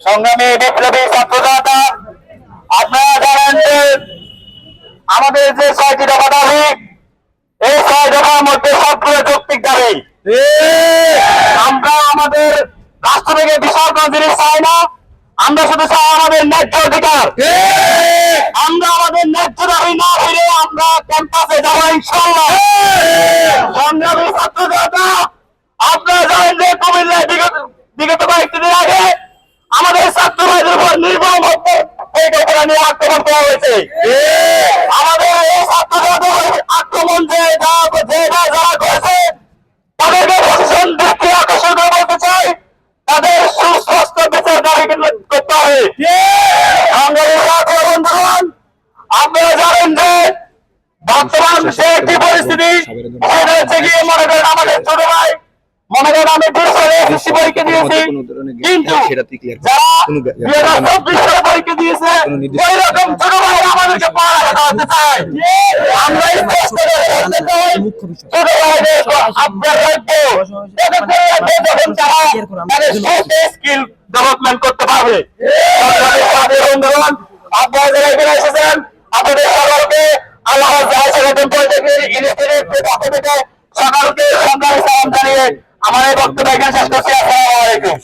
সংগ্রামী বিপ্লবী ছাত্র জনতা, আপনারা জানেন যে আমাদের যে 6টি দফা দাবি, এই 6 দফার মধ্যে সবগুলো যৌক্তিক দাবি। আমরা আমাদের রাষ্ট্র থেকে বিশাল কোন জিনিস চাই না, আমরা শুধু চাই আমাদের ন্যায্য অধিকার। আমরা আমাদের ন্যায্য দাবি না ফিরে আমরা ক্যাম্পাসে যাবো ইনশাআল্লাহ। সংগ্রামী ছাত্র জনতা, আপনারা জানেন যে কুমিল্লায় বিগত কয়েকদিন আগে আমাদের ছাত্র ভাইদের উপর নির্মম হত্যা এই ঘটনা নিয়ে আক্রমণ করা হয়েছে। আমাদের এই ছাত্র আক্রমণ যারা করেছে তাদেরকে প্রশাসন দৃষ্টি আকর্ষণ করে বলতে চাই, তাদের সুস্পষ্ট বিচার দাবি করতে হবে। সংগ্রামী ছাত্র বন্ধুগণ, আপনারা জানেন যে বর্তমান যে একটি পরিস্থিতি, সেটা হচ্ছে গিয়ে মনে করেন আমাদের ছোট ভাই মনে করেন আমি 2 সালে এসএসসি পরীক্ষা দিয়েছি, কিন্তু যারা 2024 সালে পরীক্ষা দিয়েছে ওই রকম ছোট ভাই আমাদেরকে পড়ালেখা করতে চায়। আমরা স্পষ্ট করে বলতে চাই, ছোট ভাইদের আপনার রাজ্যে যখন তারা তাদের স্কিল ডেভেলপমেন্ট করতে পারবে। বন্ধুগণ, আপনারা যারা এখানে এসেছেন আপনাদের সকলকে আল্লাহ পলিটেকনিক ইনস্টিটিউটের পক্ষ থেকে সকলকে সংগ্রামী সালাম জানিয়ে আমার এই বক্তব্য এখানে শেষ করছি। আসসালামু আলাইকুম।